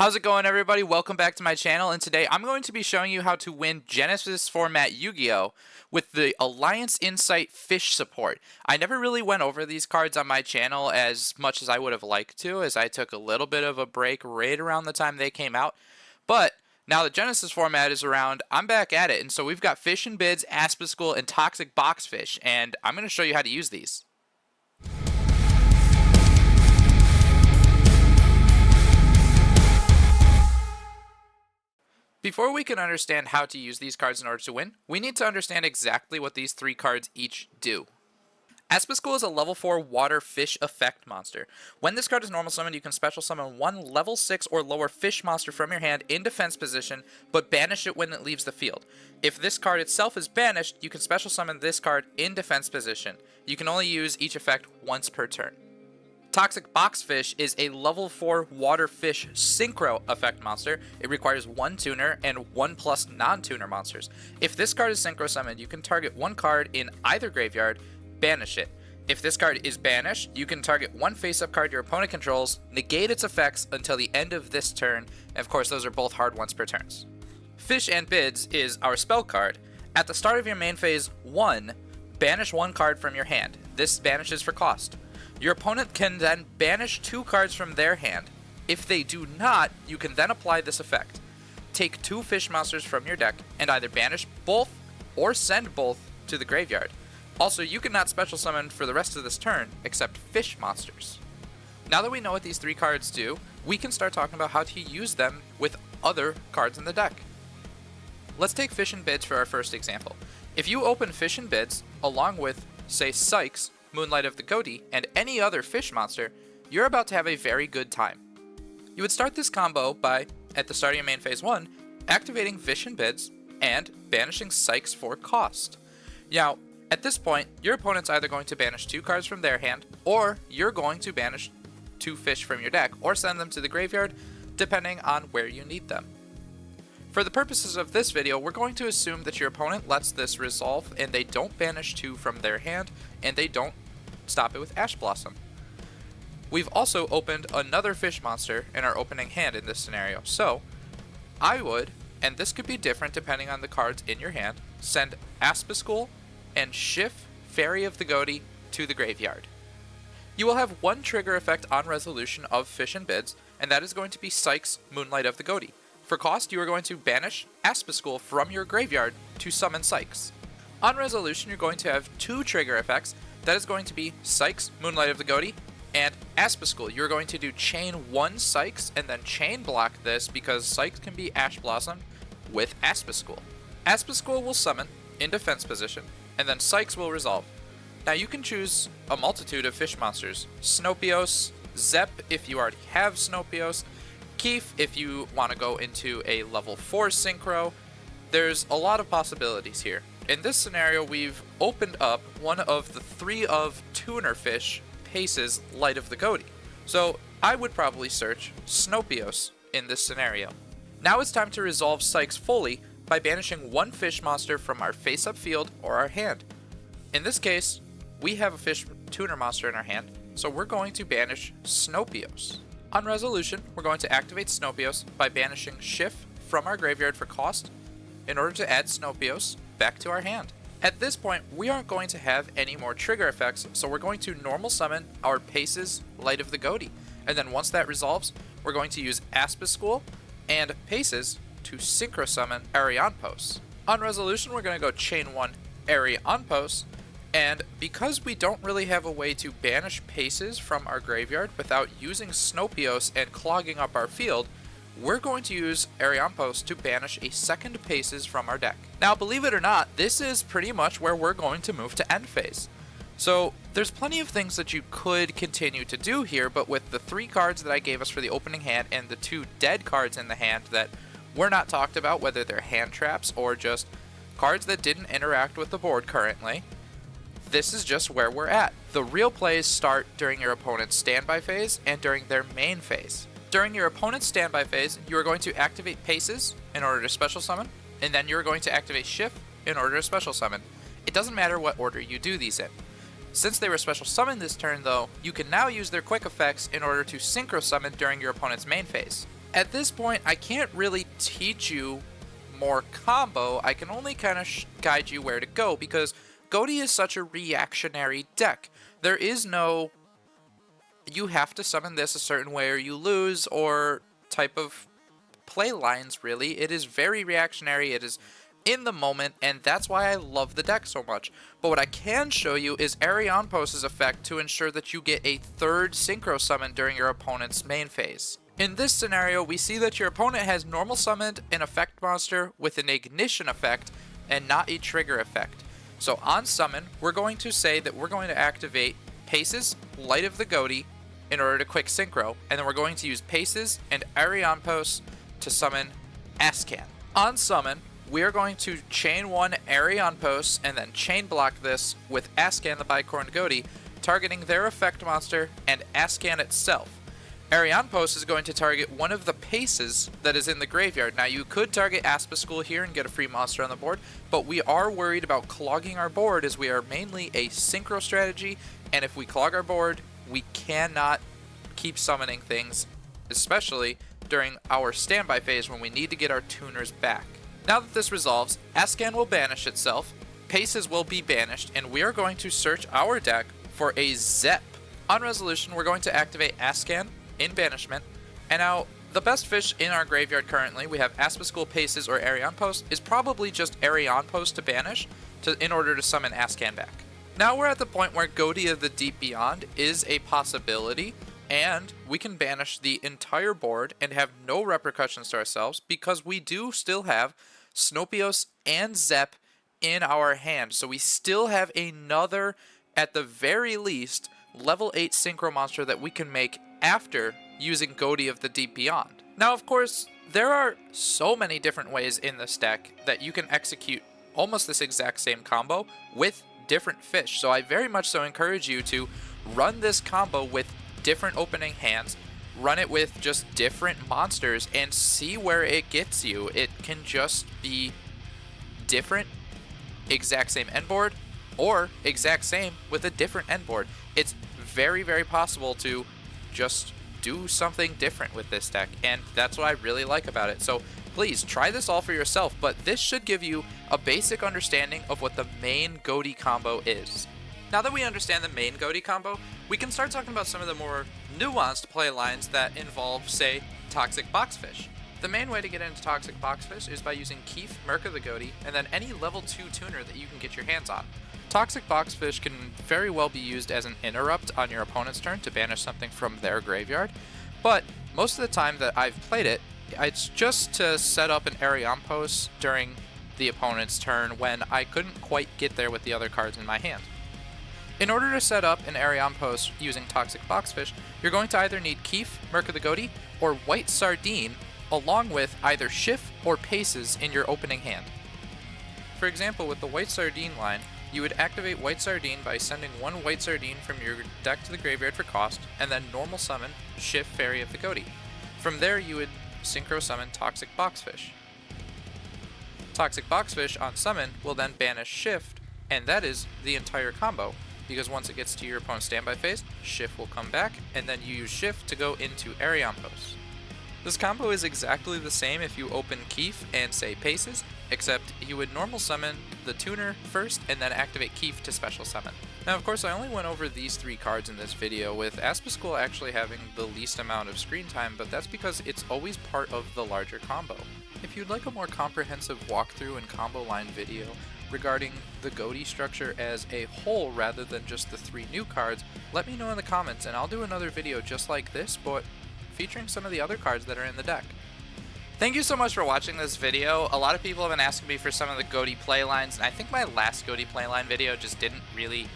How's it going, everybody? Welcome back to my channel, and today I'm going to be showing you how to win Genesys format Yu-Gi-Oh! With the Alliance Insight Fish support. I never really went over these cards on my channel as much as I would have liked to, as I took a little bit of a break right around the time they came out. But now that Genesys format is around, I'm back at it, and so we've got Fish and Bids, Aspaschool, and Toxic Boxfish, and I'm going to show you how to use these. Before we can understand how to use these cards in order to win, we need to understand exactly what these three cards each do. Aspaschool is a level 4 water fish effect monster. When this card is normal summoned, you can special summon one level 6 or lower fish monster from your hand in defense position, but banish it when it leaves the field. If this card itself is banished, you can special summon this card in defense position. You can only use each effect once per turn. Toxic Boxfish is a level 4 water fish synchro effect monster. It requires one tuner and 1+ non-tuner monsters. If this card is synchro summoned, you can target one card in either graveyard, banish it. If this card is banished, you can target one face-up card your opponent controls, negate its effects until the end of this turn, and of course those are both hard once per turns. Fish and Bids is our spell card. At the start of your main phase 1, banish one card from your hand. This banishes for cost. Your opponent can then banish 2 cards from their hand. If they do not, you can then apply this effect. Take 2 fish monsters from your deck and either banish both or send both to the graveyard. Also, you cannot special summon for the rest of this turn except fish monsters. Now that we know what these 3 cards do, we can start talking about how to use them with other cards in the deck. Let's take Fish and Bids for our first example. If you open Fish and Bids along with, say, Sykes, Moonlight of the Ghoti, and any other fish monster, you're about to have a very good time. You would start this combo by, at the start of your main phase 1, activating Fish and Bids and banishing Sykes for cost. Now, at this point, your opponent's either going to banish 2 cards from their hand, or you're going to banish 2 fish from your deck, or send them to the graveyard, depending on where you need them. For the purposes of this video, we're going to assume that your opponent lets this resolve and they don't banish 2 from their hand, and they don't stop it with Ash Blossom. We've also opened another fish monster in our opening hand in this scenario, so I would, and this could be different depending on the cards in your hand, send Aspaschool and shift Fairy of the Ghoti to the graveyard. You will have one trigger effect on resolution of Fish and Bids, and that is going to be Sykes, Moonlight of the Ghoti. For cost, you are going to banish Aspaschool from your graveyard to summon Sykes. On resolution, you're going to have 2 trigger effects. That is going to be Sykes, Moonlight of the Ghoti, and Aspaschool. You're going to do chain 1 Sykes and then chain block this because Sykes can be Ash Blossom with Aspaschool. Aspaschool will summon in defense position, and then Sykes will resolve. Now you can choose a multitude of fish monsters. Snopios, Zep if you already have Snopios, Keef if you want to go into a level 4 synchro. There's a lot of possibilities here. In this scenario, we've opened up one of the 3 of tuner fish, Pace's Light of the Ghoti. So I would probably search Snopios in this scenario. Now it's time to resolve Sykes fully by banishing 1 fish monster from our face-up field or our hand. In this case, we have a fish tuner monster in our hand, so we're going to banish Snopios. On resolution, we're going to activate Snopios by banishing Shift from our graveyard for cost in order to add Snopios back to our hand. At this point, we aren't going to have any more trigger effects, so we're going to normal summon our Pace's Light of the Ghoti. And then once that resolves, we're going to use Aspaschool and Pace's to synchro summon Arianpos. On resolution, we're going to go chain 1 Arianpos, and because we don't really have a way to banish Paces from our graveyard without using Snopios and clogging up our field, we're going to use Arianpos to banish a second Paces from our deck. Now, believe it or not, this is pretty much where we're going to move to end phase. So there's plenty of things that you could continue to do here, but with the 3 cards that I gave us for the opening hand and the 2 dead cards in the hand that were not talked about, whether they're hand traps or just cards that didn't interact with the board currently, this is just where we're at. The real plays start during your opponent's standby phase and during their main phase. During your opponent's standby phase, you are going to activate Paces in order to special summon, and then you're going to activate Shift in order to special summon. It doesn't matter what order you do these in. Since they were special summoned this turn though, you can now use their quick effects in order to synchro summon during your opponent's main phase. At this point, I can't really teach you more combo. I can only kind of guide you where to go, because Ghoti is such a reactionary deck. There is no, you have to summon this a certain way or you lose, or type of play lines, really. It is very reactionary, it is in the moment, and that's why I love the deck so much. But what I can show you is Arianpos's effect to ensure that you get a third synchro summon during your opponent's main phase. In this scenario, we see that your opponent has normal summoned an effect monster with an ignition effect and not a trigger effect. So on summon, we're going to say that we're going to activate Paces, Light of the Ghoti, in order to quick synchro, and then we're going to use Paces and Arianpos to summon Ascan. On summon, we are going to chain one Arianpos and then chain block this with Ascan the Bicorn Ghoti, targeting their effect monster and Ascan itself. Arianpos is going to target one of the Paces that is in the graveyard. Now, you could target Aspaschool here and get a free monster on the board, but we are worried about clogging our board, as we are mainly a synchro strategy, and if we clog our board, we cannot keep summoning things, especially during our standby phase when we need to get our tuners back. Now that this resolves, Ascan will banish itself, Paces will be banished, and we are going to search our deck for a Zep. On resolution, we're going to activate Ascan in banishment, and now the best fish in our graveyard currently, we have Aspaschool, Paces, or Arianpos, is probably just Arianpos to banish in order to summon Ascan back. Now we're at the point where Ghoti of the Deep Beyond is a possibility, and we can banish the entire board and have no repercussions to ourselves, because we do still have Snopios and Zep in our hand. So we still have another, at the very least, level 8 synchro monster that we can make after using Ghoti of the Deep Beyond. Now, of course, there are so many different ways in this deck that you can execute almost this exact same combo with different fish. So I very much so encourage you to run this combo with different opening hands, run it with just different monsters, and see where it gets you. It can just be different, exact same end board, or exact same with a different end board. It's very, very possible to just do something different with this deck, and that's what I really like about it. So please try this all for yourself, but this should give you a basic understanding of what the main Ghoti combo is. Now that we understand the main Ghoti combo, we can start talking about some of the more nuanced play lines that involve, say, Toxic Boxfish. The main way to get into Toxic Boxfish is by using Keith, Merc of the Ghoti, and then any level 2 tuner that you can get your hands on. Toxic Boxfish can very well be used as an interrupt on your opponent's turn to banish something from their graveyard, but most of the time that I've played it, it's just to set up an Arianpos during the opponent's turn when I couldn't quite get there with the other cards in my hand. In order to set up an Arianpos using Toxic Boxfish, you're going to either need Keith, Merc of the Ghoti, or White Sardine, along with either Shift or Paces in your opening hand. For example, with the White Sardine line, you would activate White Sardine by sending one White Sardine from your deck to the graveyard for cost, and then normal summon Shift Fairy of the Ghoti. From there, you would synchro summon Toxic Boxfish. Toxic Boxfish on summon will then banish Shift, and that is the entire combo, because once it gets to your opponent's standby phase, Shift will come back, and then you use Shift to go into Arianpos. This combo is exactly the same if you open Keith and say Paces, except you would normal summon the tuner first and then activate Keith to special summon. Now, of course, I only went over these 3 cards in this video, with Aspaschool actually having the least amount of screen time, but that's because it's always part of the larger combo. If you'd like a more comprehensive walkthrough and combo line video regarding the Ghoti structure as a whole rather than just the 3 new cards, let me know in the comments and I'll do another video just like this, but featuring some of the other cards that are in the deck. Thank you so much for watching this video. A lot of people have been asking me for some of the Ghoti playlines, and I think my last Ghoti playline video just didn't really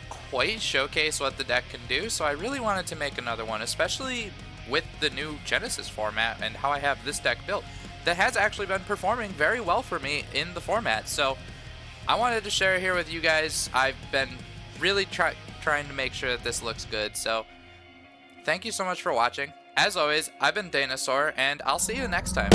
quite showcase what the deck can do, so I really wanted to make another one, especially with the new Genesys format and how I have this deck built. That has actually been performing very well for me in the format, so I wanted to share it here with you guys. I've been really trying to make sure that this looks good, so thank you so much for watching. As always, I've been Dinosaur, and I'll see you next time.